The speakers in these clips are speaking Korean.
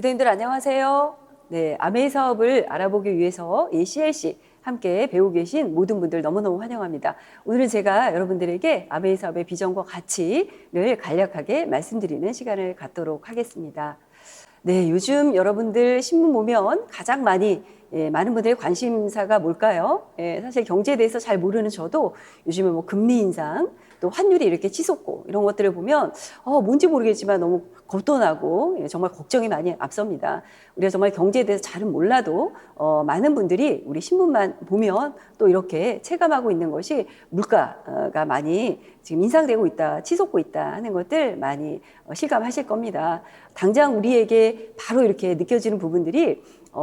기도님들 안녕하세요. 네, 아메이 사업을 알아보기 위해서 이 CLC 함께 배우고 계신 모든 분들 너무너무 환영합니다. 오늘은 제가 여러분들에게 아메이 사업의 비전과 가치를 간략하게 말씀드리는 시간을 갖도록 하겠습니다. 네, 요즘 여러분들 신문 보면 가장 많이 많은 분들의 관심사가 뭘까요? 사실 경제에 대해서 잘 모르는 저도 요즘에 뭐 금리 인상, 또 환율이 이렇게 치솟고 이런 것들을 보면 뭔지 모르겠지만 너무 겁도 나고 정말 걱정이 많이 앞섭니다. 우리가 정말 경제에 대해서 잘은 몰라도 많은 분들이 우리 신문만 보면 또 이렇게 체감하고 있는 것이 물가가 많이 지금 인상되고 있다, 치솟고 있다 하는 것들 많이 실감하실 겁니다. 당장 우리에게 바로 이렇게 느껴지는 부분들이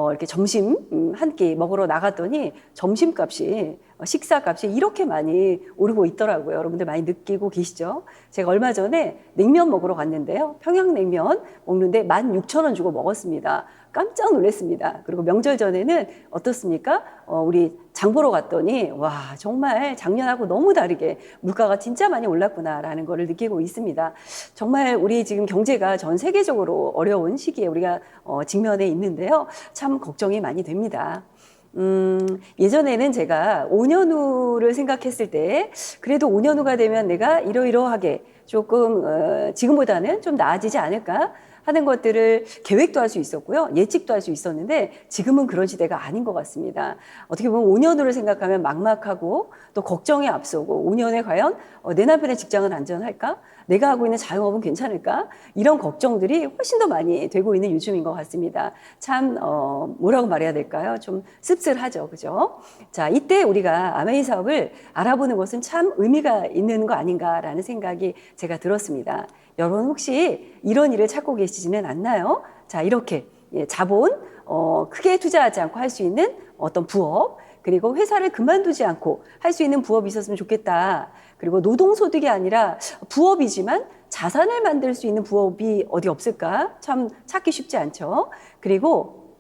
이렇게 점심 한 끼 먹으러 나갔더니 점심값이 식사값이 이렇게 많이 오르고 있더라고요. 여러분들 많이 느끼고 계시죠? 제가 얼마 전에 냉면 먹으러 갔는데요. 평양냉면 먹는데 16,000원 주고 먹었습니다. 깜짝 놀랐습니다. 그리고 명절 전에는 어떻습니까? 우리 장 보러 갔더니 와 정말 작년하고 너무 다르게 물가가 진짜 많이 올랐구나라는 거를 느끼고 있습니다. 정말 우리 지금 경제가 전 세계적으로 어려운 시기에 우리가 직면해 있는데요. 참 걱정이 많이 됩니다. 예전에는 제가 5년 후를 생각했을 때 그래도 5년 후가 되면 내가 이러이러하게 조금 지금보다는 좀 나아지지 않을까 하는 것들을 계획도 할 수 있었고요. 예측도 할 수 있었는데 지금은 그런 시대가 아닌 것 같습니다. 어떻게 보면 5년 후를 생각하면 막막하고 또 걱정이 앞서고 5년에 과연 내 남편의 직장은 안전할까? 내가 하고 있는 자영업은 괜찮을까? 이런 걱정들이 훨씬 더 많이 되고 있는 요즘인 것 같습니다. 참 뭐라고 말해야 될까요? 좀 씁쓸하죠. 그죠? 자, 이때 우리가 아메이 사업을 알아보는 것은 참 의미가 있는 거 아닌가라는 생각이 제가 들었습니다. 여러분 혹시 이런 일을 찾고 계시지는 않나요? 자, 이렇게 자본 크게 투자하지 않고 할 수 있는 어떤 부업, 그리고 회사를 그만두지 않고 할 수 있는 부업이 있었으면 좋겠다. 그리고 노동소득이 아니라 부업이지만 자산을 만들 수 있는 부업이 어디 없을까? 참 찾기 쉽지 않죠. 그리고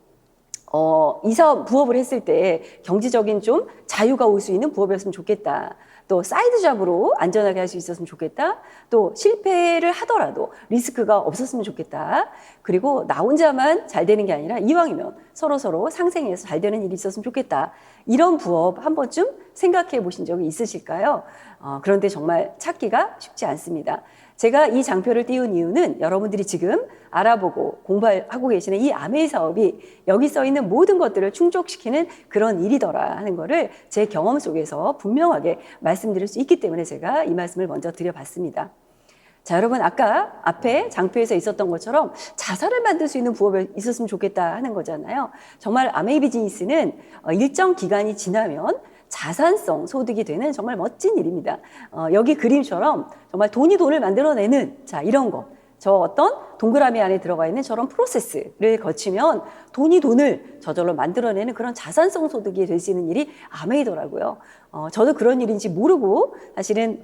이 사업 부업을 했을 때 경제적인 좀 자유가 올 수 있는 부업이었으면 좋겠다. 또 사이드 잡으로 안전하게 할 수 있었으면 좋겠다. 또 실패를 하더라도 리스크가 없었으면 좋겠다. 그리고 나 혼자만 잘 되는 게 아니라 이왕이면 서로 상생해서 잘 되는 일이 있었으면 좋겠다. 이런 부업 한 번쯤 생각해 보신 적이 있으실까요? 그런데 정말 찾기가 쉽지 않습니다. 제가 이 장표를 띄운 이유는 여러분들이 지금 알아보고 공부하고 계시는 이 아메이 사업이 여기 써 있는 모든 것들을 충족시키는 그런 일이더라 하는 거를 제 경험 속에서 분명하게 말씀드릴 수 있기 때문에 제가 이 말씀을 먼저 드려봤습니다. 자, 여러분 아까 앞에 장표에서 있었던 것처럼 자산을 만들 수 있는 부업이 있었으면 좋겠다 하는 거잖아요. 정말 아메이 비즈니스는 일정 기간이 지나면 자산성 소득이 되는 정말 멋진 일입니다. 여기 그림처럼 정말 돈이 돈을 만들어내는 자 이런 거. 저 어떤 동그라미 안에 들어가 있는 저런 프로세스를 거치면 돈이 돈을 저절로 만들어내는 그런 자산성 소득이 될 수 있는 일이 아메이더라고요. 저도 그런 일인지 모르고 사실은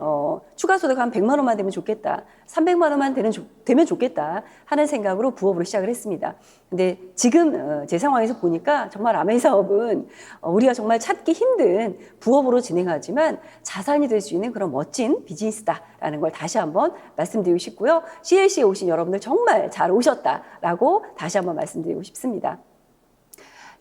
추가 소득 한 100만 원만 되면 좋겠다. 300만 원만 되면 좋겠다 하는 생각으로 부업으로 시작을 했습니다. 근데 지금 제 상황에서 보니까 정말 아메이 사업은 우리가 정말 찾기 힘든 부업으로 진행하지만 자산이 될 수 있는 그런 멋진 비즈니스다라는 걸 다시 한번 말씀드리고 싶고요. CLC에 오신 여러분들 정말 잘 오셨다라고 다시 한번 말씀드리고 싶습니다.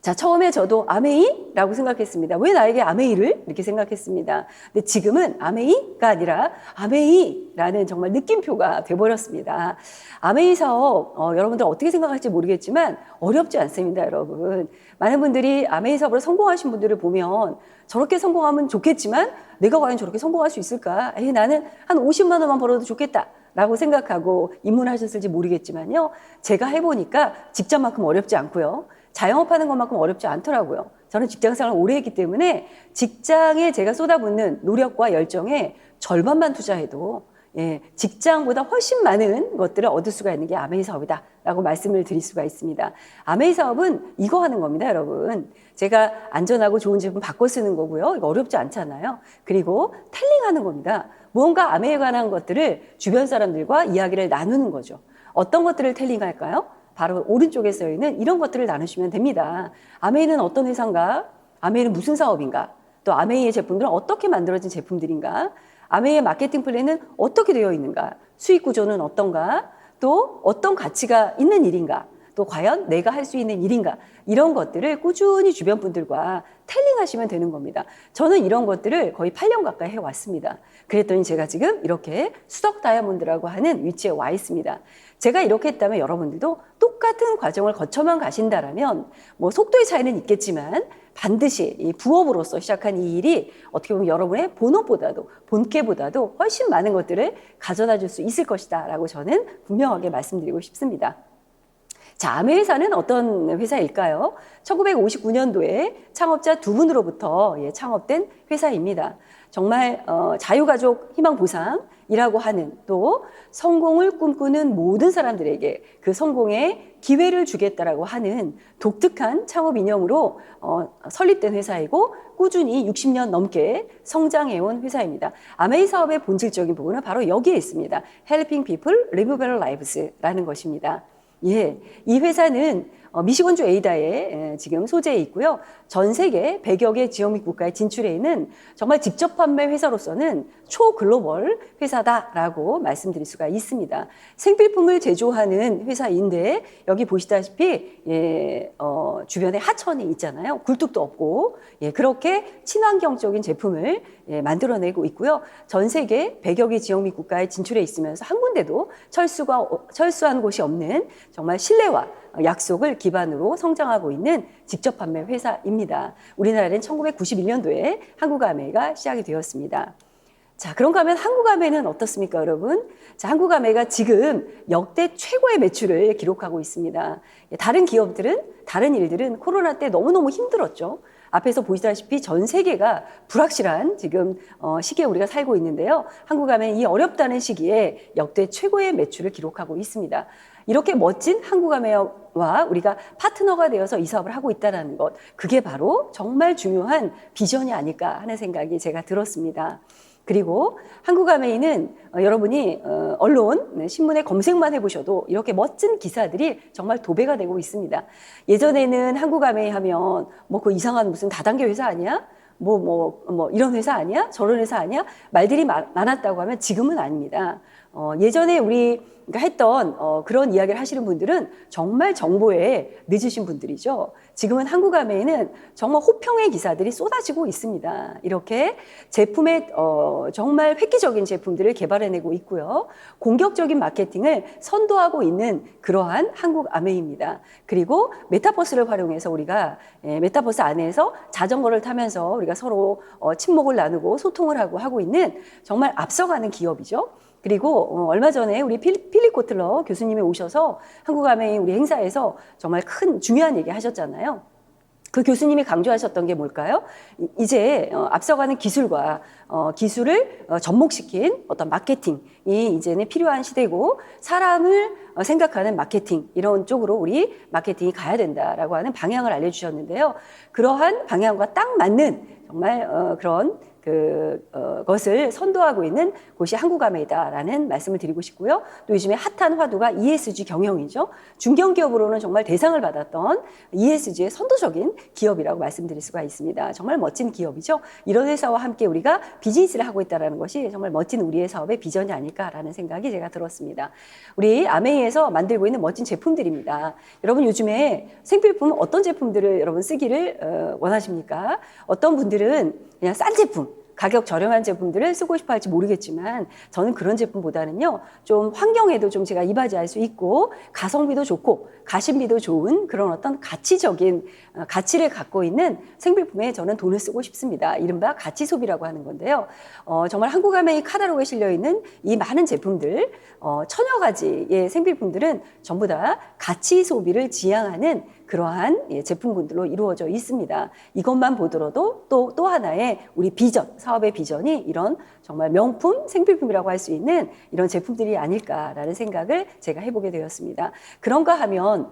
자, 처음에 저도 아메이라고 생각했습니다. 왜 나에게 아메이를? 이렇게 생각했습니다. 근데 지금은 아메이가 아니라 아메이라는 정말 느낌표가 돼버렸습니다. 아메이 사업, 여러분들 어떻게 생각할지 모르겠지만 어렵지 않습니다, 여러분. 많은 분들이 아메이 사업으로 성공하신 분들을 보면 저렇게 성공하면 좋겠지만 내가 과연 저렇게 성공할 수 있을까? 나는 한 50만 원만 벌어도 좋겠다. 라고 생각하고 입문하셨을지 모르겠지만요. 제가 해보니까 직장만큼 어렵지 않고요. 자영업하는 것만큼 어렵지 않더라고요. 저는 직장생활을 오래 했기 때문에 직장에 제가 쏟아붓는 노력과 열정의 절반만 투자해도 직장보다 훨씬 많은 것들을 얻을 수가 있는 게 아메이 사업이다 라고 말씀을 드릴 수가 있습니다. 아메이 사업은 이거 하는 겁니다, 여러분. 제가 안전하고 좋은 제품 바꿔 쓰는 거고요. 이거 어렵지 않잖아요. 그리고 텔링하는 겁니다. 무언가 아메이에 관한 것들을 주변 사람들과 이야기를 나누는 거죠. 어떤 것들을 텔링할까요? 바로 오른쪽에 써 있는 이런 것들을 나누시면 됩니다. 아메이는 어떤 회사인가? 아메이는 무슨 사업인가? 또 아메이의 제품들은 어떻게 만들어진 제품들인가? 아메이의 마케팅 플랜은 어떻게 되어 있는가? 수익 구조는 어떤가? 또 어떤 가치가 있는 일인가? 또 과연 내가 할 수 있는 일인가, 이런 것들을 꾸준히 주변 분들과 텔링하시면 되는 겁니다. 저는 이런 것들을 거의 8년 가까이 해왔습니다. 그랬더니 제가 지금 이렇게 수덕 다이아몬드라고 하는 위치에 와 있습니다. 제가 이렇게 했다면 여러분들도 똑같은 과정을 거쳐만 가신다라면 뭐 속도의 차이는 있겠지만 반드시 이 부업으로서 시작한 이 일이 어떻게 보면 여러분의 본업보다도, 본캐보다도 훨씬 많은 것들을 가져다 줄 수 있을 것이다 라고 저는 분명하게 말씀드리고 싶습니다. 자, 아메회사는 어떤 회사일까요? 1959년도에 창업자 두 분으로부터 창업된 회사입니다. 정말 자유가족 희망보상이라고 하는, 또 성공을 꿈꾸는 모든 사람들에게 그 성공의 기회를 주겠다라고 하는 독특한 창업 이념으로 설립된 회사이고 꾸준히 60년 넘게 성장해온 회사입니다. 아메이 사업의 본질적인 부분은 바로 여기에 있습니다. Helping people live better lives라는 것입니다. 예, 이 회사는 미시건주 에이다에 지금 소재해 있고요. 전 세계 100여 개 지역 및 국가에 진출해 있는 정말 직접 판매 회사로서는 초글로벌 회사다라고 말씀드릴 수가 있습니다. 생필품을 제조하는 회사인데 여기 보시다시피 주변에 하천이 있잖아요. 굴뚝도 없고 그렇게 친환경적인 제품을 만들어내고 있고요. 전 세계 100여 개 지역 및 국가에 진출해 있으면서 한 군데도 철수한 곳이 없는 정말 신뢰와 약속을 기반으로 성장하고 있는 직접 판매 회사입니다. 우리나라는 1991년도에 한국아메이가 시작이 되었습니다. 자, 그런가 하면 한국아메이는 어떻습니까, 여러분? 자, 한국아메이가 지금 역대 최고의 매출을 기록하고 있습니다. 다른 기업들은, 다른 일들은 코로나 때 너무너무 힘들었죠. 앞에서 보시다시피 전 세계가 불확실한 지금 시기에 우리가 살고 있는데요. 한국아메이는 이 어렵다는 시기에 역대 최고의 매출을 기록하고 있습니다. 이렇게 멋진 한국아메이와 우리가 파트너가 되어서 이 사업을 하고 있다는 것, 그게 바로 정말 중요한 비전이 아닐까 하는 생각이 제가 들었습니다. 그리고 한국아메이는 여러분이 언론, 신문에 검색만 해보셔도 이렇게 멋진 기사들이 정말 도배가 되고 있습니다. 예전에는 한국아메이 하면 뭐 그 이상한 무슨 다단계 회사 아니야? 이런 회사 아니야? 저런 회사 아니야? 말들이 많았다고 하면 지금은 아닙니다. 예전에 우리가 했던 그런 이야기를 하시는 분들은 정말 정보에 늦으신 분들이죠. 지금은 한국아메이는 정말 호평의 기사들이 쏟아지고 있습니다. 이렇게 제품의 정말 획기적인 제품들을 개발해내고 있고요. 공격적인 마케팅을 선도하고 있는 그러한 한국아메이입니다. 그리고 메타버스를 활용해서 우리가 메타버스 안에서 자전거를 타면서 우리가 서로 친목을 나누고 소통을 하고 있는 정말 앞서가는 기업이죠. 그리고 얼마 전에 우리 필립 코틀러 교수님이 오셔서 한국아메이 우리 행사에서 정말 큰 중요한 얘기 하셨잖아요. 그 교수님이 강조하셨던 게 뭘까요? 이제 앞서가는 기술과 기술을 접목시킨 어떤 마케팅이 이제는 필요한 시대고 사람을 생각하는 마케팅, 이런 쪽으로 우리 마케팅이 가야 된다라고 하는 방향을 알려주셨는데요. 그러한 방향과 딱 맞는 정말 그런 것을 선도하고 있는 곳이 한국아메이다라는 말씀을 드리고 싶고요. 또 요즘에 핫한 화두가 ESG 경영이죠. 중견기업으로는 정말 대상을 받았던 ESG의 선도적인 기업이라고 말씀드릴 수가 있습니다. 정말 멋진 기업이죠. 이런 회사와 함께 우리가 비즈니스를 하고 있다는 것이 정말 멋진 우리의 사업의 비전이 아닐까라는 생각이 제가 들었습니다. 우리 아메이에서 만들고 있는 멋진 제품들입니다. 여러분 요즘에 생필품 어떤 제품들을 여러분 쓰기를 원하십니까? 어떤 분들은 그냥 싼 제품, 가격 저렴한 제품들을 쓰고 싶어 할지 모르겠지만 저는 그런 제품보다는요, 좀 환경에도 좀 제가 이바지할 수 있고 가성비도 좋고 가심비도 좋은 그런 어떤 가치적인 가치를 갖고 있는 생필품에 저는 돈을 쓰고 싶습니다. 이른바 가치 소비라고 하는 건데요. 정말 한국아메이 카탈로그에 실려 있는 이 많은 제품들, 천여 가지의 생필품들은 전부 다 가치 소비를 지향하는 그러한 제품군들로 이루어져 있습니다. 이것만 보더라도 또 하나의 우리 비전, 사업의 비전이 이런 정말 명품 생필품이라고 할 수 있는 이런 제품들이 아닐까라는 생각을 제가 해보게 되었습니다. 그런가 하면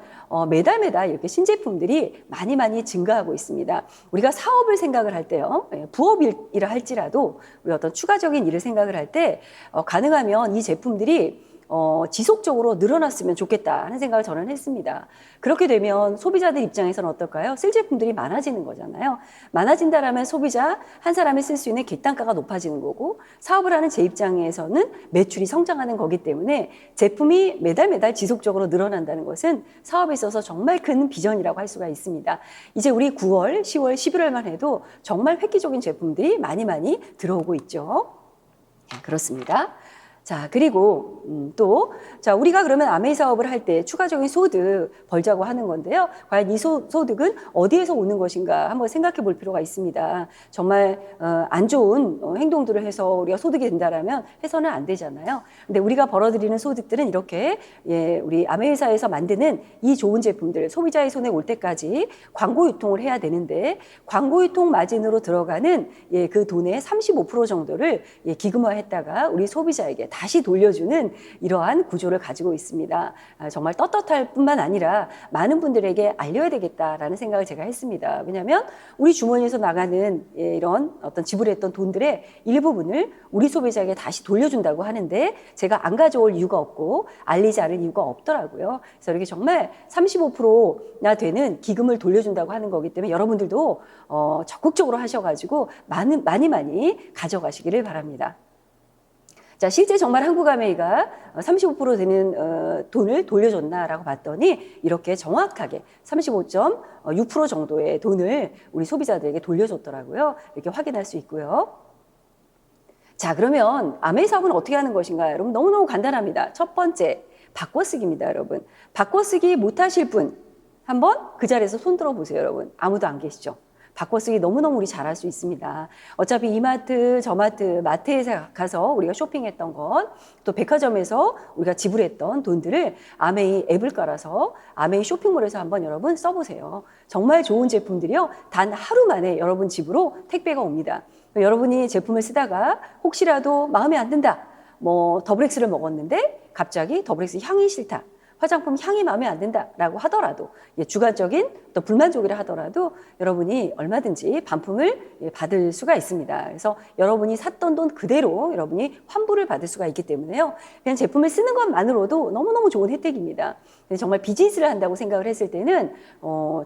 매달 이렇게 신제품들이 많이 증가하고 있습니다. 우리가 사업을 생각을 할 때요, 부업 일을 할지라도 우리 어떤 추가적인 일을 생각을 할 때 가능하면 이 제품들이 지속적으로 늘어났으면 좋겠다 하는 생각을 저는 했습니다. 그렇게 되면 소비자들 입장에서는 어떨까요? 쓸 제품들이 많아지는 거잖아요. 많아진다라면 소비자 한 사람이 쓸 수 있는 객단가가 높아지는 거고 사업을 하는 제 입장에서는 매출이 성장하는 거기 때문에 제품이 매달 지속적으로 늘어난다는 것은 사업에 있어서 정말 큰 비전이라고 할 수가 있습니다. 이제 우리 9월, 10월, 11월만 해도 정말 획기적인 제품들이 많이 들어오고 있죠. 그렇습니다. 자, 그리고 자, 우리가 그러면 아메이 사업을 할 때 추가적인 소득 벌자고 하는 건데요. 과연 이 소득은 어디에서 오는 것인가 한번 생각해 볼 필요가 있습니다. 정말 안 좋은 행동들을 해서 우리가 소득이 된다라면 해서는 안 되잖아요. 근데 우리가 벌어들이는 소득들은 이렇게 우리 아메이 회사에서 만드는 이 좋은 제품들 소비자의 손에 올 때까지 광고 유통을 해야 되는데 광고 유통 마진으로 들어가는 그 돈의 35% 정도를 기금화했다가 우리 소비자에게 다시 돌려주는 이러한 구조를 가지고 있습니다. 정말 떳떳할 뿐만 아니라 많은 분들에게 알려야 되겠다라는 생각을 제가 했습니다. 왜냐하면 우리 주머니에서 나가는 이런 어떤 지불했던 돈들의 일부분을 우리 소비자에게 다시 돌려준다고 하는데 제가 안 가져올 이유가 없고 알리지 않을 이유가 없더라고요. 그래서 이렇게 정말 35%나 되는 기금을 돌려준다고 하는 거기 때문에 여러분들도 적극적으로 하셔가지고 많이 가져가시기를 바랍니다. 자, 실제 정말 한국아메이가 35% 되는 돈을 돌려줬나라고 봤더니 이렇게 정확하게 35.6% 정도의 돈을 우리 소비자들에게 돌려줬더라고요. 이렇게 확인할 수 있고요. 자, 그러면 아메이 사업은 어떻게 하는 것인가? 여러분 너무너무 간단합니다. 첫 번째, 바꿔쓰기입니다, 여러분. 바꿔쓰기 못하실 분 한번 그 자리에서 손 들어보세요, 여러분. 아무도 안 계시죠? 바꿔쓰기 너무너무 우리 잘할 수 있습니다. 어차피 이마트, 저마트, 마트에 가서 우리가 쇼핑했던 것, 또 백화점에서 우리가 지불했던 돈들을 아메이 앱을 깔아서 아메이 쇼핑몰에서 한번 여러분 써보세요. 정말 좋은 제품들이요. 단 하루 만에 여러분 집으로 택배가 옵니다. 여러분이 제품을 쓰다가 혹시라도 마음에 안 든다. 더블엑스를 먹었는데 갑자기 더블엑스 향이 싫다. 화장품 향이 마음에 안 든다라고 하더라도 주관적인 또 불만족이라 하더라도 여러분이 얼마든지 반품을 받을 수가 있습니다. 그래서 여러분이 샀던 돈 그대로 여러분이 환불을 받을 수가 있기 때문에요. 그냥 제품을 쓰는 것만으로도 너무너무 좋은 혜택입니다. 정말 비즈니스를 한다고 생각을 했을 때는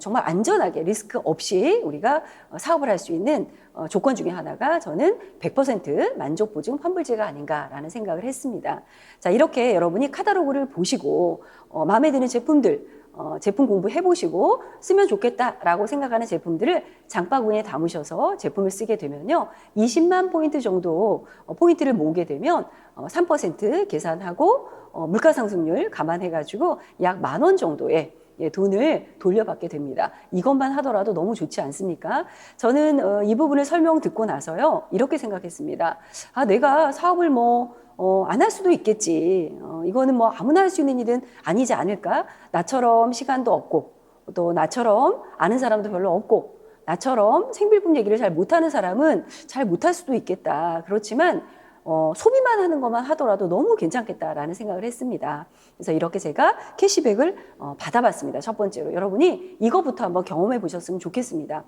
정말 안전하게 리스크 없이 우리가 사업을 할 수 있는 조건 중에 하나가 저는 100% 만족 보증 환불제가 아닌가라는 생각을 했습니다. 자, 이렇게 여러분이 카탈로그를 보시고 마음에 드는 제품들 제품 공부해 보시고 쓰면 좋겠다라고 생각하는 제품들을 장바구니에 담으셔서 제품을 쓰게 되면요. 20만 포인트 정도 포인트를 모으게 되면 3% 계산하고 물가 상승률 감안해가지고 약 10,000원 정도의 돈을 돌려받게 됩니다. 이것만 하더라도 너무 좋지 않습니까? 저는 이 부분을 설명 듣고 나서요. 이렇게 생각했습니다. 내가 사업을 안 할 수도 있겠지. 이거는 아무나 할 수 있는 일은 아니지 않을까? 나처럼 시간도 없고, 또 나처럼 아는 사람도 별로 없고, 나처럼 생필품 얘기를 잘 못하는 사람은 잘 못할 수도 있겠다. 그렇지만 소비만 하는 것만 하더라도 너무 괜찮겠다라는 생각을 했습니다. 그래서 이렇게 제가 캐시백을 받아봤습니다. 첫 번째로 여러분이 이거부터 한번 경험해 보셨으면 좋겠습니다.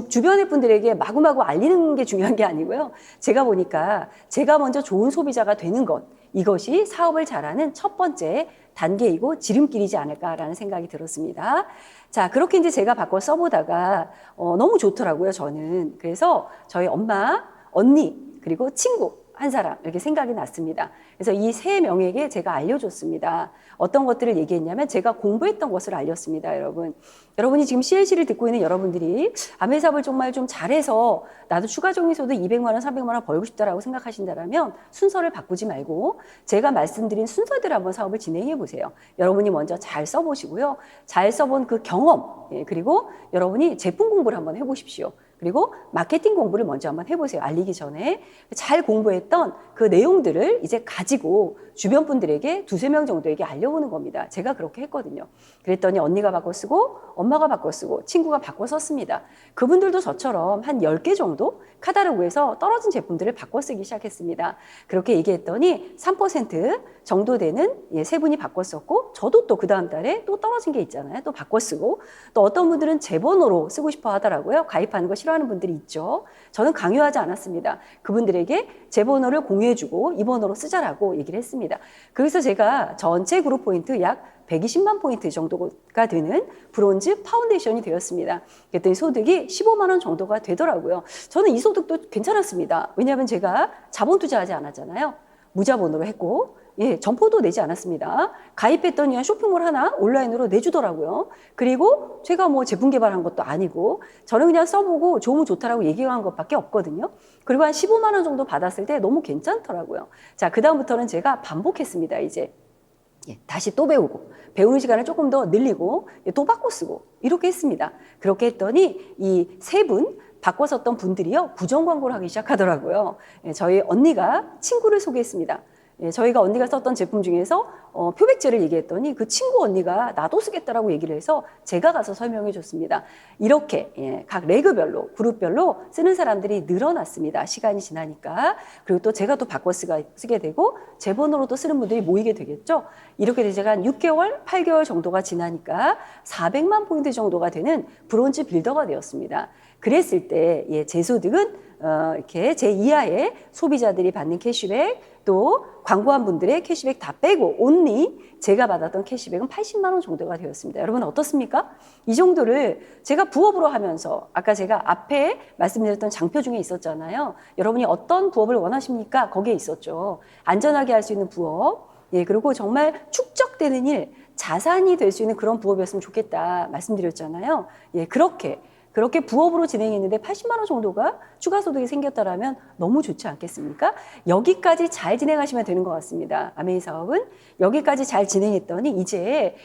주변의 분들에게 마구마구 알리는 게 중요한 게 아니고요. 제가 보니까 제가 먼저 좋은 소비자가 되는 것, 이것이 사업을 잘하는 첫 번째 단계이고 지름길이지 않을까라는 생각이 들었습니다. 자, 그렇게 이제 제가 바꿔 써보다가 너무 좋더라고요, 저는. 그래서 저희 엄마, 언니, 그리고 친구 한 사람 이렇게 생각이 났습니다. 그래서 이 3명에게 제가 알려줬습니다. 어떤 것들을 얘기했냐면 제가 공부했던 것을 알렸습니다, 여러분. 여러분이 지금 CLC를 듣고 있는 여러분들이 아메이 사업을 정말 좀 잘해서 나도 추가적인 소득 200만 원, 300만 원 벌고 싶다라고 생각하신다면 순서를 바꾸지 말고 제가 말씀드린 순서대로 한번 사업을 진행해 보세요. 여러분이 먼저 잘 써보시고요. 잘 써본 그 경험, 그리고 여러분이 제품 공부를 한번 해보십시오. 그리고 마케팅 공부를 먼저 한번 해보세요. 알리기 전에. 잘 공부했던 그 내용들을 이제 가지고 주변 분들에게 2-3명 정도에게 알려보는 겁니다. 제가 그렇게 했거든요. 그랬더니 언니가 바꿔 쓰고 엄마가 바꿔 쓰고 친구가 바꿔 썼습니다. 그분들도 저처럼 한 10개 정도 카탈로그에서 떨어진 제품들을 바꿔 쓰기 시작했습니다. 그렇게 얘기했더니 3% 정도 되는 3분이 바꿔 썼고 저도 또 그 다음 달에 또 떨어진 게 있잖아요. 또 바꿔 쓰고 또 어떤 분들은 제 번호로 쓰고 싶어 하더라고요. 가입하는 거 싫어하는 분들이 있죠. 저는 강요하지 않았습니다. 그분들에게 제 번호를 공유 공유해주고 이 번호로 쓰자라고 얘기를 했습니다. 그래서 제가 전체 그룹 포인트 약 120만 포인트 정도가 되는 브론즈 파운데이션이 되었습니다. 그랬더니 소득이 15만 원 정도가 되더라고요. 저는 이 소득도 괜찮았습니다. 왜냐하면 제가 자본 투자하지 않았잖아요. 무자본으로 했고, 예, 점포도 내지 않았습니다. 가입했더니 쇼핑몰 하나 온라인으로 내주더라고요. 그리고 제가 뭐 제품 개발한 것도 아니고 저는 그냥 써보고 좋으면 좋다라고 얘기한 것밖에 없거든요. 그리고 한 15만 원 정도 받았을 때 너무 괜찮더라고요. 자, 그다음부터는 제가 반복했습니다, 이제. 예, 다시 또 배우고 배우는 시간을 조금 더 늘리고 또 바꿔 쓰고 이렇게 했습니다. 그렇게 했더니 이 세 분 바꿔 썼던 분들이요 부정 광고를 하기 시작하더라고요. 예, 저희 언니가 친구를 소개했습니다. 예, 저희가 언니가 썼던 제품 중에서 표백제를 얘기했더니 그 친구 언니가 나도 쓰겠다라고 얘기를 해서 제가 가서 설명해 줬습니다. 이렇게 예, 각 레그별로 그룹별로 쓰는 사람들이 늘어났습니다. 시간이 지나니까. 그리고 또 제가 또 바꿔 쓰게 되고 제 번호로도 쓰는 분들이 모이게 되겠죠. 이렇게 제가 한 6개월, 8개월 정도가 지나니까 400만 포인트 정도가 되는 브론즈 빌더가 되었습니다. 그랬을 때 예, 제 소득은 이렇게 제 이하의 소비자들이 받는 캐시백 또 광고한 분들의 캐시백 다 빼고 온리 제가 받았던 캐시백은 80만 원 정도가 되었습니다. 여러분 어떻습니까? 이 정도를 제가 부업으로 하면서 아까 제가 앞에 말씀드렸던 장표 중에 있었잖아요. 여러분이 어떤 부업을 원하십니까? 거기에 있었죠. 안전하게 할 수 있는 부업. 예, 그리고 정말 축적되는 일, 자산이 될 수 있는 그런 부업이었으면 좋겠다 말씀드렸잖아요. 예, 그렇게 부업으로 진행했는데 80만 원 정도가 추가 소득이 생겼다라면 너무 좋지 않겠습니까? 여기까지 잘 진행하시면 되는 것 같습니다. 아메이 사업은 여기까지 잘 진행했더니 이제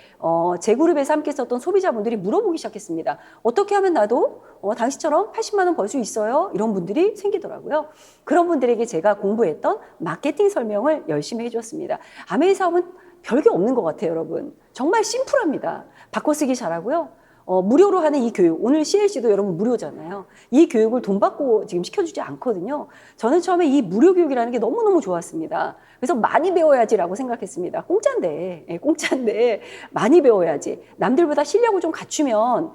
제 그룹에서 함께 썼던 소비자분들이 물어보기 시작했습니다. 어떻게 하면 나도 당시처럼 80만 원 벌 수 있어요? 이런 분들이 생기더라고요. 그런 분들에게 제가 공부했던 마케팅 설명을 열심히 해줬습니다. 아메이 사업은 별게 없는 것 같아요, 여러분. 정말 심플합니다. 바꿔쓰기 잘하고요. 무료로 하는 이 교육, 오늘 CLC도 여러분 무료잖아요. 이 교육을 돈 받고 지금 시켜주지 않거든요. 저는 처음에 이 무료 교육이라는 게 너무너무 좋았습니다. 그래서 많이 배워야지라고 생각했습니다. 공짜인데, 예, 공짜인데 많이 배워야지. 남들보다 실력을 좀 갖추면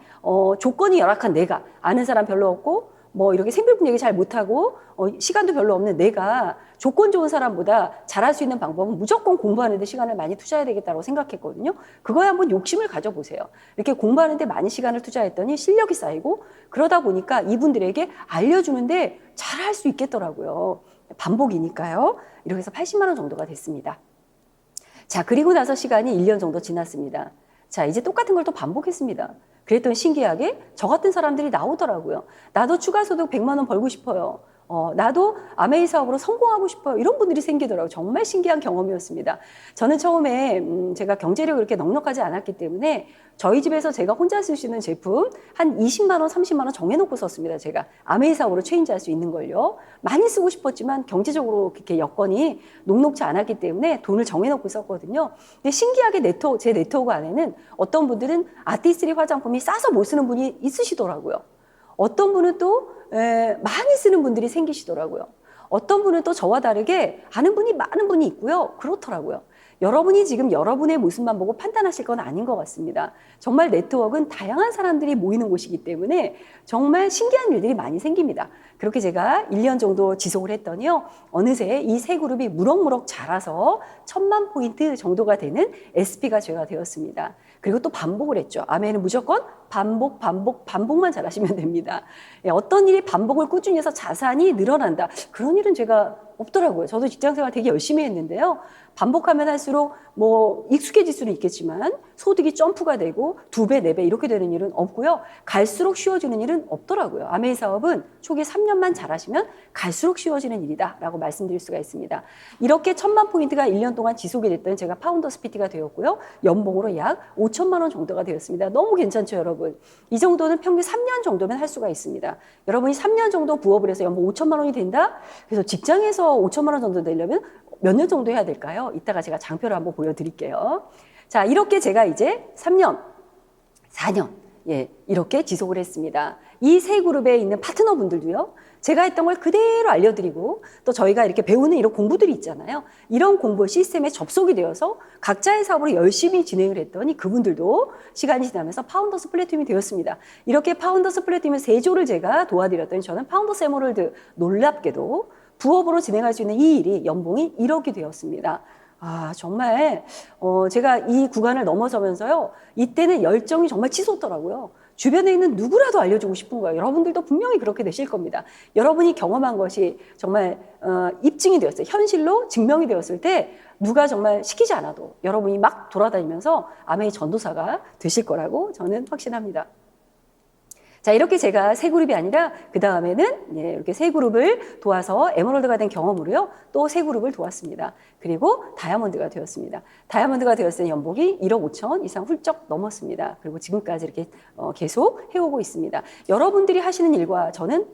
조건이 열악한 내가 아는 사람 별로 없고 뭐 이렇게 생필품 얘기 잘 못하고 시간도 별로 없는 내가 조건 좋은 사람보다 잘할 수 있는 방법은 무조건 공부하는 데 시간을 많이 투자해야 되겠다고 생각했거든요. 그거에 한번 욕심을 가져보세요. 이렇게 공부하는 데 많이 시간을 투자했더니 실력이 쌓이고 그러다 보니까 이분들에게 알려주는데 잘할 수 있겠더라고요. 반복이니까요. 이렇게 해서 80만 원 정도가 됐습니다. 자, 그리고 나서 시간이 1년 정도 지났습니다. 자, 이제 똑같은 걸 또 반복했습니다. 그랬더니 신기하게 저 같은 사람들이 나오더라고요. 나도 추가 소득 100만 원 벌고 싶어요. 나도 아메이 사업으로 성공하고 싶어요. 이런 분들이 생기더라고요. 정말 신기한 경험이었습니다. 저는 처음에 제가 경제력이 그렇게 넉넉하지 않았기 때문에 저희 집에서 제가 혼자 쓸 수 있는 제품 한 20만 원, 30만 원 정해놓고 썼습니다. 제가 아메이 사업으로 체인지할 수 있는 걸요. 많이 쓰고 싶었지만 경제적으로 그렇게 여건이 녹록지 않았기 때문에 돈을 정해놓고 썼거든요. 근데 신기하게 제 네트워크 안에는 어떤 분들은 아티스트리 화장품이 싸서 못 쓰는 분이 있으시더라고요. 어떤 분은 또 많이 쓰는 분들이 생기시더라고요. 어떤 분은 또 저와 다르게 아는 분이 많은 분이 있고요. 그렇더라고요. 여러분이 지금 여러분의 모습만 보고 판단하실 건 아닌 것 같습니다. 정말 네트워크는 다양한 사람들이 모이는 곳이기 때문에 정말 신기한 일들이 많이 생깁니다. 그렇게 제가 1년 정도 지속을 했더니요. 어느새 이 세 그룹이 무럭무럭 자라서 1000만 포인트 정도가 되는 SP가 제가 되었습니다. 그리고 또 반복을 했죠. 아메는 무조건 반복만 잘하시면 됩니다. 어떤 일이 반복을 꾸준히 해서 자산이 늘어난다. 그런 일은 제가 없더라고요. 저도 직장생활 되게 열심히 했는데요. 반복하면 할수록 뭐 익숙해질 수는 있겠지만 소득이 점프가 되고 2배, 4배 이렇게 되는 일은 없고요. 갈수록 쉬워지는 일은 없더라고요. 아메이 사업은 초기 3년만 잘하시면 갈수록 쉬워지는 일이다라고 말씀드릴 수가 있습니다. 이렇게 1000만 포인트가 1년 동안 지속이 됐던 제가 파운더스 PT가 되었고요. 연봉으로 약 5천만 원 정도가 되었습니다. 너무 괜찮죠, 여러분? 이 정도는 평균 3년 정도면 할 수가 있습니다. 여러분이 3년 정도 부업을 해서 연봉 5천만 원이 된다? 그래서 직장에서 5천만 원 정도 되려면 몇 년 정도 해야 될까요? 이따가 제가 장표를 한번 보여드릴게요. 자, 이렇게 제가 이제 3년, 4년, 예, 이렇게 지속을 했습니다. 이 세 그룹에 있는 파트너분들도요, 제가 했던 걸 그대로 알려드리고 또 저희가 이렇게 배우는 이런 공부들이 있잖아요. 이런 공부 시스템에 접속이 되어서 각자의 사업으로 열심히 진행을 했더니 그분들도 시간이 지나면서 파운더스 플래티넘이 되었습니다. 이렇게 파운더스 플래티넘 3조를 제가 도와드렸더니 저는 파운더스 에메랄드 놀랍게도 부업으로 진행할 수 있는 이 일이 연봉이 1억이 되었습니다. 아, 정말 제가 이 구간을 넘어서면서요. 이때는 열정이 정말 치솟더라고요. 주변에 있는 누구라도 알려주고 싶은 거예요. 여러분들도 분명히 그렇게 되실 겁니다. 여러분이 경험한 것이 정말 입증이 되었어요. 현실로 증명이 되었을 때 누가 정말 시키지 않아도 여러분이 막 돌아다니면서 아메이 전도사가 되실 거라고 저는 확신합니다. 자, 이렇게 제가 세 그룹이 아니라 그 다음에는 이렇게 세 그룹을 도와서 에메랄드가 된 경험으로요. 또 세 그룹을 도왔습니다. 그리고 다이아몬드가 되었습니다. 다이아몬드가 되었을 때 연봉이 1억 5천 이상 훌쩍 넘었습니다. 그리고 지금까지 이렇게 계속 해오고 있습니다. 여러분들이 하시는 일과 저는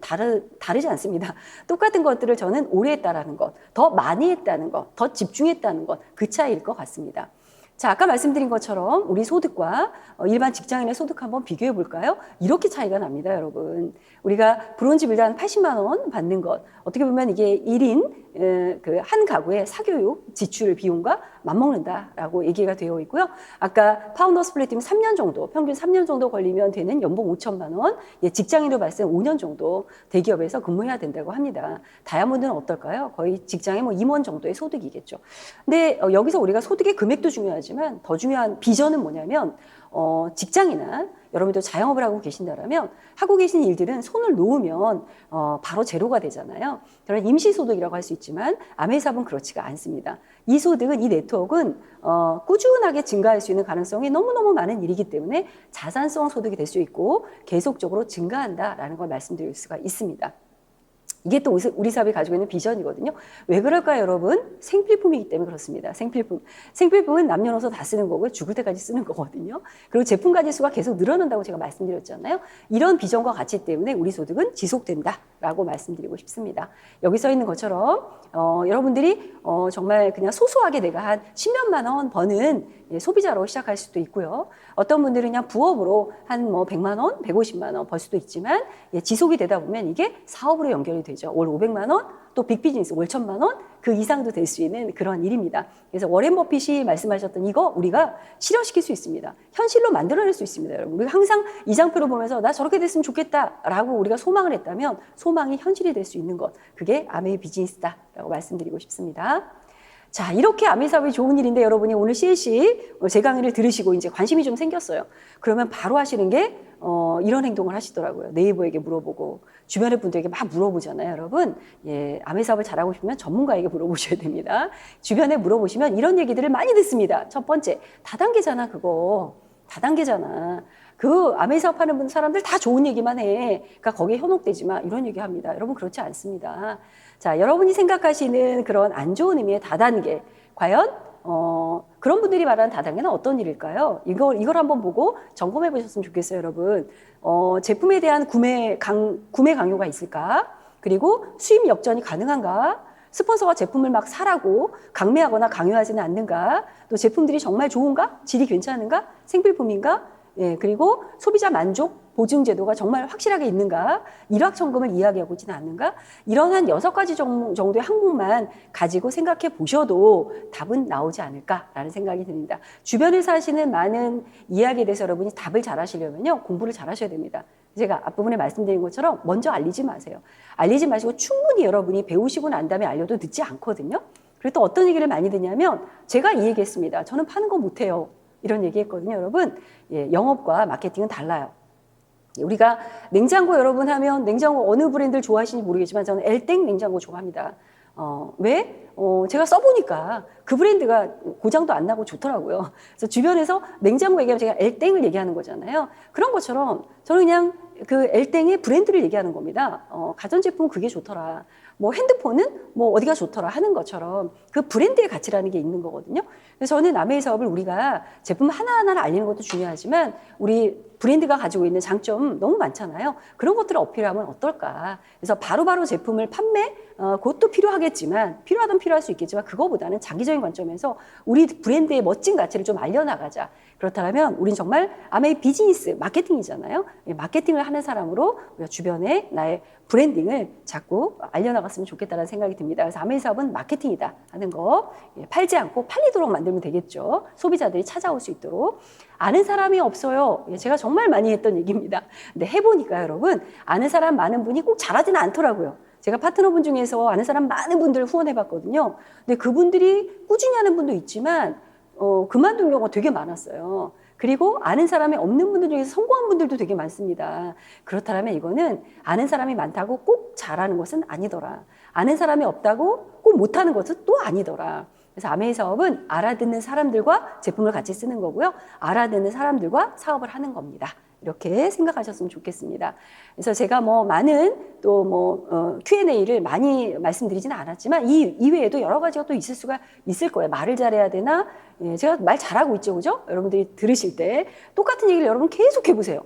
다르지 않습니다. 똑같은 것들을 저는 오래 했다라는 것, 더 많이 했다는 것, 더 집중했다는 것, 그 차이일 것 같습니다. 자, 아까 말씀드린 것처럼 우리 소득과 일반 직장인의 소득 한번 비교해 볼까요? 이렇게 차이가 납니다, 여러분. 우리가 브론즈 빌드 80만 원 받는 것, 어떻게 보면 이게 1인 그 한 가구의 사교육 지출 비용과 맞먹는다라고 얘기가 되어 있고요. 아까 파운더 스플릿이면 3년 정도, 평균 3년 정도 걸리면 되는 연봉 5천만 원, 직장인으로 봤을 때 5년 정도 대기업에서 근무해야 된다고 합니다. 다이아몬드는 어떨까요? 거의 직장의 뭐 임원 정도의 소득이겠죠. 근데 여기서 우리가 소득의 금액도 중요하지만 더 중요한 비전은 뭐냐면 직장이나 여러분도 자영업을 하고 계신다면 하고 계신 일들은 손을 놓으면 바로 제로가 되잖아요. 그런 임시소득이라고 할 수 있지만 아메이사업은 그렇지가 않습니다. 이 소득은, 이 네트워크는 꾸준하게 증가할 수 있는 가능성이 너무너무 많은 일이기 때문에 자산성 소득이 될 수 있고 계속적으로 증가한다라는 걸 말씀드릴 수가 있습니다. 이게 또 우리 사업이 가지고 있는 비전이거든요. 왜 그럴까요, 여러분? 생필품이기 때문에 그렇습니다. 생필품. 생필품은 남녀노소 다 쓰는 거고요. 죽을 때까지 쓰는 거거든요. 그리고 제품 가짓수가 계속 늘어난다고 제가 말씀드렸잖아요. 이런 비전과 가치 때문에 우리 소득은 지속된다라고 말씀드리고 싶습니다. 여기 써 있는 것처럼 여러분들이 정말 그냥 소소하게 내가 한 10몇만 원 버는 소비자로 시작할 수도 있고요. 어떤 분들은 그냥 부업으로 한 뭐 100만 원, 150만 원 벌 수도 있지만 지속이 되다 보면 이게 사업으로 연결이 되죠. 월 500만 원, 또 빅비즈니스 월 1000만 원, 그 이상도 될 수 있는 그런 일입니다. 그래서 워렌 버핏이 말씀하셨던 이거 우리가 실현시킬 수 있습니다. 현실로 만들어낼 수 있습니다, 여러분. 우리가 항상 이장표를 보면서 나 저렇게 됐으면 좋겠다라고 우리가 소망을 했다면 소망이 현실이 될 수 있는 것, 그게 아메이 비즈니스다라고 말씀드리고 싶습니다. 자, 이렇게 아메이 사업이 좋은 일인데 여러분이 오늘 CLC 제 강의를 들으시고 이제 관심이 좀 생겼어요. 그러면 바로 하시는 게 이런 행동을 하시더라고요. 네이버에게 물어보고 주변의 분들에게 막 물어보잖아요, 여러분. 아메이 사업을 잘하고 싶으면 전문가에게 물어보셔야 됩니다. 주변에 물어보시면 이런 얘기들을 많이 듣습니다. 첫 번째, 다단계잖아, 그거. 다단계잖아. 그 아메이 사업 하는 사람들 다 좋은 얘기만 해. 그러니까 거기에 현혹되지 마. 이런 얘기 합니다. 여러분, 그렇지 않습니다. 자, 여러분이 생각하시는 그런 안 좋은 의미의 다단계. 과연 그런 분들이 말하는 다단계는 어떤 일일까요? 이걸 한번 보고 점검해 보셨으면 좋겠어요, 여러분. 제품에 대한 구매 강요가 있을까? 그리고 수입 역전이 가능한가? 스폰서가 제품을 막 사라고 강매하거나 강요하지는 않는가? 또 제품들이 정말 좋은가? 질이 괜찮은가? 생필품인가? 그리고 소비자 만족 보증 제도가 정말 확실하게 있는가? 일확천금을 이야기하고 있지는 않는가? 이런 한 6가지 정도의 항목만 가지고 생각해 보셔도 답은 나오지 않을까라는 생각이 듭니다. 주변에서 하시는 많은 이야기에 대해서 여러분이 답을 잘 하시려면요, 공부를 잘 하셔야 됩니다. 제가 앞부분에 말씀드린 것처럼 먼저 알리지 마세요. 알리지 마시고 충분히 여러분이 배우시고 난 다음에 알려도 늦지 않거든요. 그리고 또 어떤 얘기를 많이 듣냐면 제가 이 얘기했습니다. 저는 파는 거 못해요. 이런 얘기했거든요, 여러분. 영업과 마케팅은 달라요. 우리가 냉장고 여러분 하면 냉장고 어느 브랜드를 좋아하시는지 모르겠지만 저는 엘땡 냉장고 좋아합니다. 왜? 제가 써보니까 그 브랜드가 고장도 안 나고 좋더라고요. 그래서 주변에서 냉장고 얘기하면 제가 엘땡을 얘기하는 거잖아요. 그런 것처럼 저는 그냥 그 엘땡의 브랜드를 얘기하는 겁니다. 가전제품은 그게 좋더라. 뭐 핸드폰은 뭐 어디가 좋더라 하는 것처럼 그 브랜드의 가치라는 게 있는 거거든요. 그래서 저는 아메이 사업을 우리가 제품 하나하나를 알리는 것도 중요하지만 우리 브랜드가 가지고 있는 장점 너무 많잖아요. 그런 것들을 어필하면 어떨까. 그래서 바로바로 제품을 판매, 그것도 필요하겠지만 필요하면 필요할 수 있겠지만 그거보다는 장기적인 관점에서 우리 브랜드의 멋진 가치를 좀 알려나가자. 그렇다면 우린 정말 아메이 비즈니스, 마케팅이잖아요. 마케팅을 하는 사람으로 우리가 주변에 나의 브랜딩을 자꾸 알려나갔으면 좋겠다는 생각이 듭니다. 그래서 아메이 사업은 마케팅이다 하는 거 팔지 않고 팔리도록 만들면 되겠죠. 소비자들이 찾아올 수 있도록. 아는 사람이 없어요. 제가 정말 많이 했던 얘기입니다. 근데 해보니까 여러분 아는 사람 많은 분이 꼭 잘하지는 않더라고요. 제가 파트너분 중에서 아는 사람 많은 분들 후원해봤거든요. 근데 그분들이 꾸준히 하는 분도 있지만 그만둔 경우가 되게 많았어요. 그리고 아는 사람이 없는 분들 중에서 성공한 분들도 되게 많습니다. 그렇다면 이거는 아는 사람이 많다고 꼭 잘하는 것은 아니더라. 아는 사람이 없다고 꼭 못하는 것은 또 아니더라. 그래서 아메이 사업은 알아듣는 사람들과 제품을 같이 쓰는 거고요. 알아듣는 사람들과 사업을 하는 겁니다. 이렇게 생각하셨으면 좋겠습니다. 그래서 제가 뭐 많은 또 Q&A를 많이 말씀드리지는 않았지만 이 이외에도 여러 가지가 또 있을 수가 있을 거예요. 말을 잘해야 되나? 예, 제가 말 잘하고 있죠, 그죠? 여러분들이 들으실 때 똑같은 얘기를 여러분 계속 해보세요.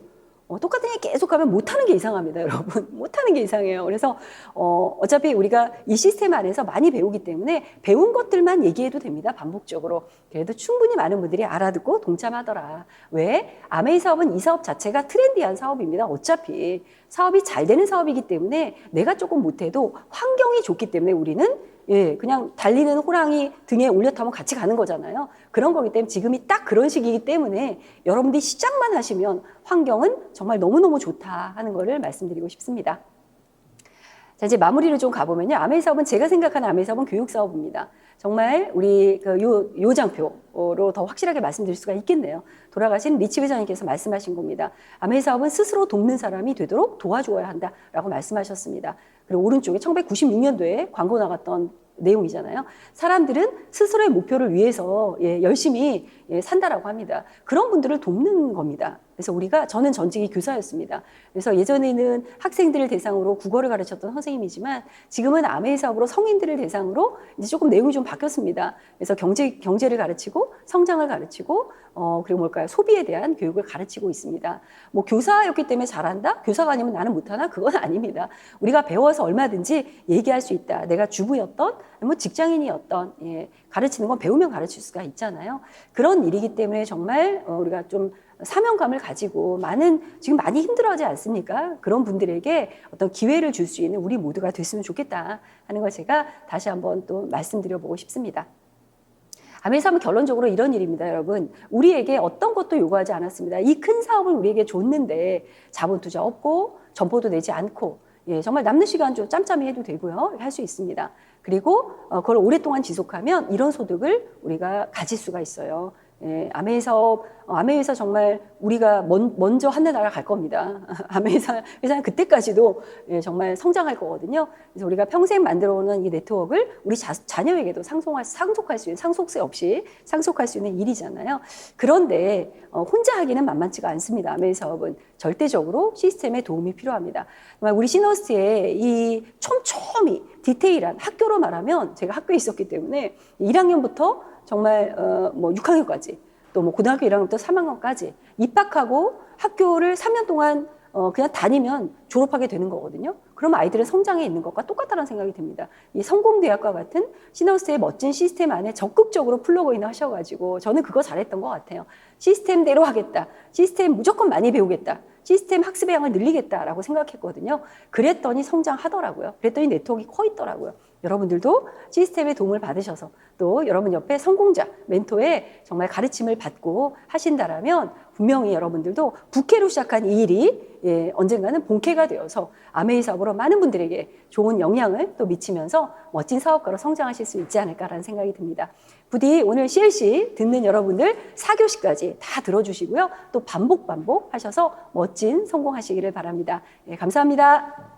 똑같은 얘기 계속하면 못하는 게 이상합니다, 여러분. 못하는 게 이상해요. 그래서 어차피 우리가 이 시스템 안에서 많이 배우기 때문에 배운 것들만 얘기해도 됩니다, 반복적으로. 그래도 충분히 많은 분들이 알아듣고 동참하더라. 왜? 아메이 사업은 이 사업 자체가 트렌디한 사업입니다. 어차피 사업이 잘 되는 사업이기 때문에 내가 조금 못해도 환경이 좋기 때문에 우리는 그냥 달리는 호랑이 등에 올려 타면 같이 가는 거잖아요. 그런 거기 때문에 지금이 딱 그런 시기이기 때문에 여러분들이 시작만 하시면 환경은 정말 너무너무 좋다 하는 거를 말씀드리고 싶습니다. 자, 이제 마무리를 좀 가보면요. 아메이 사업은 제가 생각하는 아메이 사업은 교육 사업입니다. 정말 우리 요장표로 더 확실하게 말씀드릴 수가 있겠네요. 돌아가신 리치 회장님께서 말씀하신 겁니다. 아메이 사업은 스스로 돕는 사람이 되도록 도와주어야 한다라고 말씀하셨습니다. 그리고 오른쪽에 1996년도에 광고 나갔던 내용이잖아요. 사람들은 스스로의 목표를 위해서 열심히 산다라고 합니다. 그런 분들을 돕는 겁니다. 그래서 저는 전직이 교사였습니다. 그래서 예전에는 학생들을 대상으로 국어를 가르쳤던 선생님이지만 지금은 아메이 사업으로 성인들을 대상으로 이제 조금 내용이 좀 바뀌었습니다. 그래서 경제를 가르치고 성장을 가르치고 그리고 뭘까요? 소비에 대한 교육을 가르치고 있습니다. 뭐 교사였기 때문에 잘한다? 교사가 아니면 나는 못하나? 그건 아닙니다. 우리가 배워서 얼마든지 얘기할 수 있다. 내가 주부였던, 뭐 직장인이었던, 가르치는 건 배우면 가르칠 수가 있잖아요. 그런 일이기 때문에 정말 우리가 좀 사명감을 가지고 지금 많이 힘들어하지 않습니까? 그런 분들에게 어떤 기회를 줄 수 있는 우리 모두가 됐으면 좋겠다 하는 걸 제가 다시 한번 또 말씀드려보고 싶습니다. 아메이 사업은 결론적으로 이런 일입니다, 여러분. 우리에게 어떤 것도 요구하지 않았습니다. 이 큰 사업을 우리에게 줬는데 자본 투자 없고 점포도 내지 않고 정말 남는 시간 좀 짬짬이 해도 되고요. 할 수 있습니다. 그리고 그걸 오랫동안 지속하면 이런 소득을 우리가 가질 수가 있어요. 아메이 사업 정말 우리가 먼저 하늘나라 갈 겁니다. 아메이 회사는 그때까지도 정말 성장할 거거든요. 그래서 우리가 평생 만들어오는 이 네트워크를 우리 자녀에게도 상속할 수 있는, 상속세 없이 상속할 수 있는 일이잖아요. 그런데 혼자 하기는 만만치가 않습니다. 아메이 사업은 절대적으로 시스템에 도움이 필요합니다. 정말 우리 시너스의 이 촘촘히 디테일한 학교로 말하면 제가 학교에 있었기 때문에 1학년부터 정말 6학년까지 또 뭐 고등학교 1학년부터 3학년까지 입학하고 학교를 3년 동안 그냥 다니면 졸업하게 되는 거거든요. 그럼 아이들의 성장에 있는 것과 똑같다는 생각이 듭니다. 이 성공대학과 같은 시너스의 멋진 시스템 안에 적극적으로 플러그인을 하셔가지고 저는 그거 잘했던 것 같아요. 시스템대로 하겠다. 시스템 무조건 많이 배우겠다. 시스템 학습의 양을 늘리겠다라고 생각했거든요. 그랬더니 성장하더라고요. 그랬더니 네트워크가 커 있더라고요. 여러분들도 시스템의 도움을 받으셔서 또 여러분 옆에 성공자, 멘토의 정말 가르침을 받고 하신다라면 분명히 여러분들도 부캐로 시작한 이 일이 언젠가는 본캐가 되어서 아메이 사업으로 많은 분들에게 좋은 영향을 또 미치면서 멋진 사업가로 성장하실 수 있지 않을까라는 생각이 듭니다. 부디 오늘 CLC 듣는 여러분들 4교시까지 다 들어주시고요. 또 반복 하셔서 멋진 성공하시기를 바랍니다. 감사합니다.